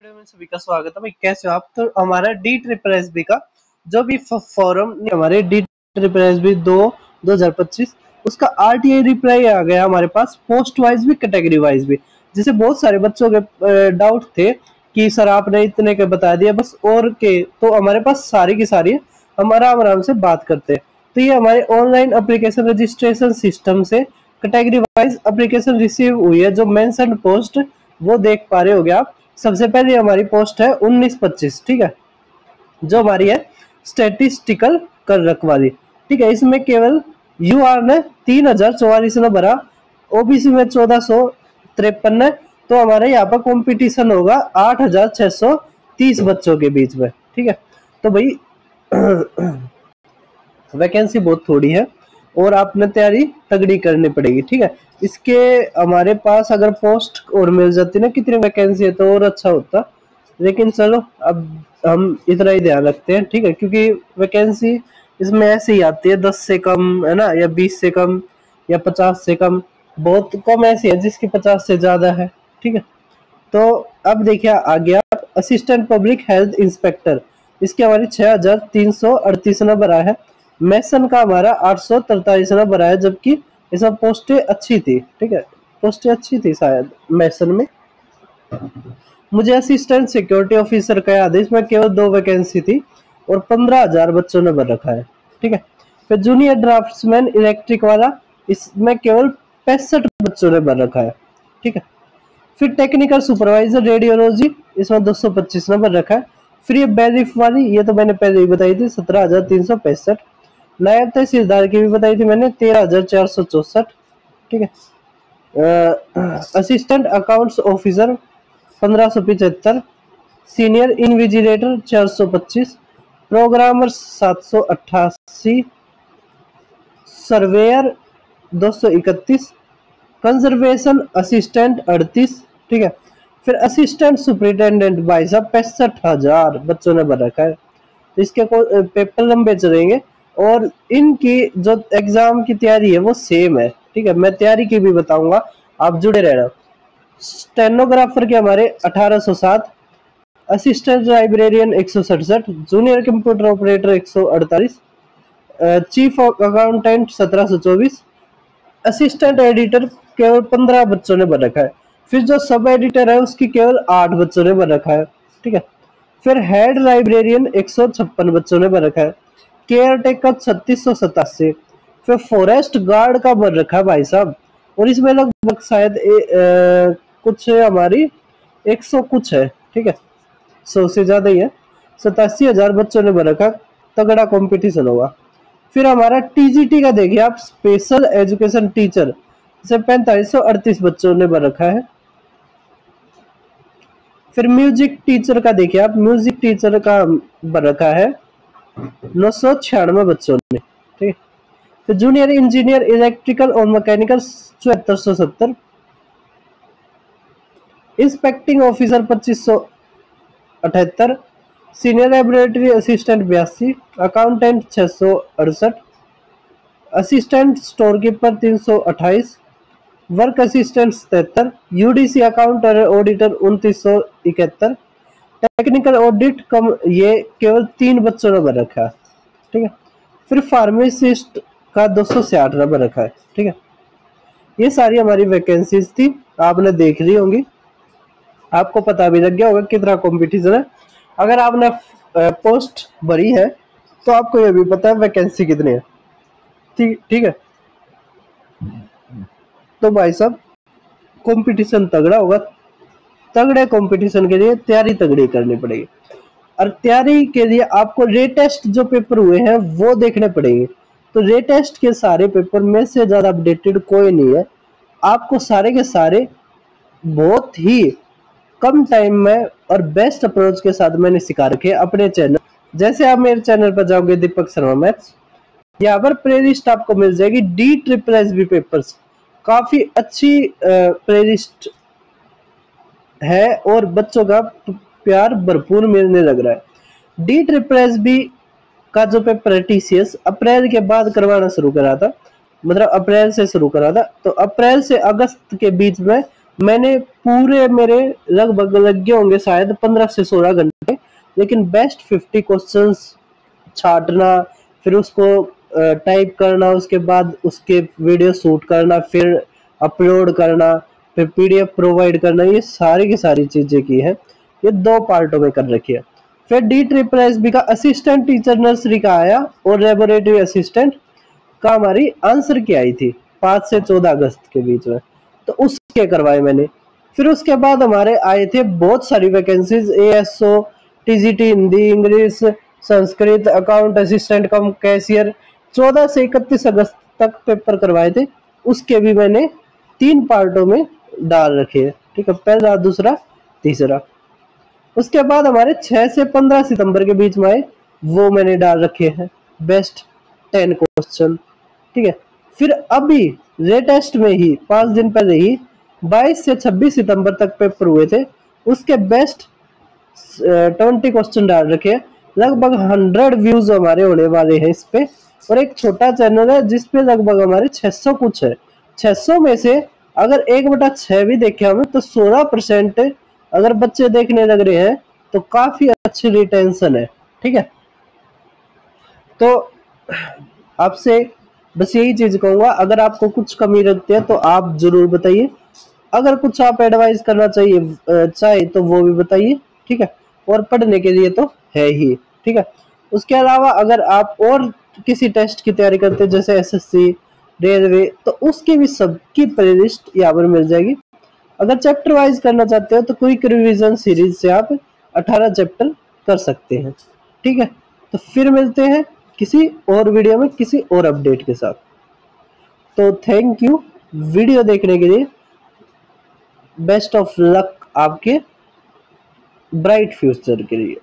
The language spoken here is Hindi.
वीडियो में सभी का स्वागत है भाई। कैसे हो आप? तो हमारा डी ट्रिपल एस बी का जो भी फॉरम हमारे डी ट्रिपल एस बी 2025 उसका आरटीआई रिप्लाई आ गया हमारे पास, पोस्ट वाइज भी कैटेगरी वाइज भी। जैसे बहुत सारे बच्चों के डाउट थे कि सर आपने इतने के बता दिया बस और के, तो हमारे पास सारी की सारी हम आराम से बात करते हैं। तो ये हमारे ऑनलाइन एप्लीकेशन रजिस्ट्रेशन सिस्टम से कैटेगरी वाइज एप्लीकेशन रिसीव हुई है। जो मेंशन पोस्ट वो देख पा रहे होगे आप। सबसे पहले हमारी पोस्ट है 1925, ठीक है, जो हमारी है स्टैटिस्टिकल क्लर्क वाली, ठीक है। इसमें केवल यूआर ने 3044 ने भरा, ओबीसी में 1453 है। तो हमारे यहाँ पर कंपटीशन होगा 8630 बच्चों के बीच में, ठीक है। तो भाई वैकेंसी बहुत थोड़ी है और आपने तैयारी तगड़ी करनी पड़ेगी, ठीक है। इसके हमारे पास अगर पोस्ट और मिल जाती ना कितनी वैकेंसी है तो और अच्छा होता, लेकिन चलो अब हम इतना ही ध्यान रखते हैं, ठीक है, क्योंकि वैकेंसी इसमें ऐसे ही आती है 10 से कम है ना, या 20 से कम या 50 से कम, बहुत कम ऐसी है जिसकी 50 से ज्यादा है, ठीक है। तो अब देखिए आ गया असिस्टेंट पब्लिक हेल्थ इंस्पेक्टर, इसकी हमारी 6338 नंबर आया है। मैसन का हमारा 843 नंबर आया, जबकि इसमें पोस्टें अच्छी थी, ठीक है, पोस्टें अच्छी थी शायद मैसन में। मुझे असिस्टेंट सिक्योरिटी ऑफिसर का याद है, इसमें केवल 2 वैकेंसी थी और 15,000 बच्चों ने भर रखा है, ठीक है। फिर जूनियर ड्राफ्ट्समैन इलेक्ट्रिक वाला, इसमें केवल 65 बच्चों ने भर रखा है, ठीक है। फिर टेक्निकल सुपरवाइजर रेडियोलॉजी, इसमें 225 नंबर रखा है। फिर ये बैरिफ वाली, ये तो मैंने पहले ही बताई थी, 17,365। नायब तहसीलदार की भी बताई थी मैंने, 13,464, ठीक है। Assistant accounts officer 1575, senior invigilator 425, programmer 788, surveyor 231, conservation assistant 38, ठीक है। फिर असिस्टेंट सुपरिटेंडेंट भाई साहब 65,000 बच्चों ने भर रखा है। इसके पेपर लंबे चलेंगे और इनकी जो एग्जाम की तैयारी है वो सेम है, ठीक है। मैं तैयारी की भी बताऊंगा, आप जुड़े रहना। स्टेनोग्राफर के हमारे 1807, assistant librarian 167, junior computer operator 148, chief accountant 1724, assistant editor केवल 15 बच्चों ने भर रखा है। फिर जो सब एडिटर है उसकी केवल 8 बच्चों ने भर रखा है, ठीक है। फिर हेड लाइब्रेरियन 156 बच्चों ने भर रखा है। Care taker 3687। फिर फॉरेस्ट गार्ड का भर रखा है भाई साहब, और इसमें लगभग शायद कुछ हमारी 100 कुछ है, ठीक है, 100 से ज्यादा ही है। 87,000 बच्चों ने भर रखा, तगड़ा कंपटीशन होगा। फिर हमारा टीजीटी का देखिए आप, स्पेशल एजुकेशन टीचर, इसे 4538 बच्चों ने भर रखा है। फिर म्यूजिक टीचर का देखिए आप, म्यूजिक टीचर का भर रखा है 996 बच्चों ने, ठीक है। फिर जूनियर इंजीनियर इलेक्ट्रिकल और mechanical 7470, inspecting officer 2578, senior laboratory assistant 82, accountant 668, assistant store keeper 328, work assistant 77, UDC accountant auditor 2971, technical audit cum, ये केवल 3 बच्चों ने भर रखा है, ठीक है। फिर फार्मासिस्ट का 266 नंबर रखा है, ठीक है। ये सारी हमारी वैकेंसीज थी, आपने देख ली होंगी, आपको पता भी लग गया होगा कितना कंपटीशन है। अगर आपने पोस्ट भरी है तो आपको ये भी पता है वैकेंसी कितनी है, ठीक है। तो भाई साहब कंपटीशन तगड़ा होगा, तगड़े कंपटीशन के लिए तैयारी तगड़ी करनी पड़ेगी, और तैयारी के लिए आपको रेटेस्ट जो पेपर हुए हैं वो देखने पड़ेंगे। तो रेटेस्ट के सारे पेपर में से ज्यादा अपडेटेड कोई नहीं है, आपको सारे के सारे बहुत ही कम टाइम में और बेस्ट अप्रोच के साथ मैंने सिखा रखे अपने चैनल। जैसे आप मेरे चैनल पर जाओगे दीपक शर्मा मैथ्स, यहाँ पर प्लेलिस्ट आपको मिल जाएगी D triple S B papers, काफी अच्छी प्लेलिस्ट है और बच्चों का प्यार भरपूर मिलने लग रहा है। डी ट्रिपल एस बी का जो पेपर है टीसीएस अप्रैल के बाद करवाना शुरू करा था, मतलब अप्रैल से शुरू करा था, तो अप्रैल से अगस्त के बीच में मैंने पूरे मेरे लगभग लग गए होंगे शायद 15 से 16 घंटे, लेकिन बेस्ट 50 क्वेश्चंस छांटना, फिर उसको टाइप करना, उसके बाद उसके वीडियो शूट करना, फिर अपलोड करना, फिर पीडीएफ प्रोवाइड करना, ये सारी की सारी चीजें की है। ये 2 पार्टों में कर रखी है। फिर DSSB का असिस्टेंट टीचर नर्सरी का आया और लेबोरेटरी असिस्टेंट का हमारी आंसर की आई थी 5 से 14 अगस्त के बीच में, तो उसके करवाए मैंने। फिर उसके बाद हमारे आए थे बहुत सारी vacancies, ASO, TGT Hindi, English, Sanskrit, account assistant कम कैशियर। 14 से 31 अगस्त तक पेपर करवाए थे, उसके भी मैंने 3 पार्टों में डाल रखे हैं, ठीक है, पहला, दूसरा, तीसरा। उसके बाद हमारे 6 से 15 सितंबर के बीच में आए, वो मैंने डाल रखे हैं बेस्ट 10 क्वेश्चन, ठीक है। फिर अभी लेटेस्ट में ही 5 दिन पहले ही 22 से 26 सितंबर तक पेपर हुए थे, उसके बेस्ट 20 क्वेश्चन डाल रखे हैं। लगभग 100 व्यूज हमारे होने वाले हैं इस पे, और एक छोटा चैनल है जिसपे लगभग हमारे 600 कुछ है। 600 में से अगर 1/6 भी देखे हमें तो 16% अगर बच्चे देखने लग रहे हैं तो काफी अच्छी रिटेंशन है, ठीक है। तो आपसे बस यही चीज कहूंगा, अगर आपको कुछ कमी लगती है तो आप जरूर बताइए, अगर कुछ आप एडवाइस करना चाहे तो वो भी बताइए, ठीक है। और पढ़ने के लिए तो है ही, ठीक है। उसके अलावा अगर आप और किसी टेस्ट की तैयारी करते हैं जैसे SSC, रेलवे, तो उसकी भी सबकी प्लेलिस्ट यहाँ पर मिल जाएगी। अगर चैप्टर वाइज करना चाहते हो तो क्विक रिवीजन सीरीज से आप 18 चैप्टर कर सकते हैं, ठीक है। तो फिर मिलते हैं किसी और वीडियो में किसी और अपडेट के साथ। तो थैंक यू वीडियो देखने के लिए। बेस्ट ऑफ लक आपके ब्राइट फ्यूचर के लिए।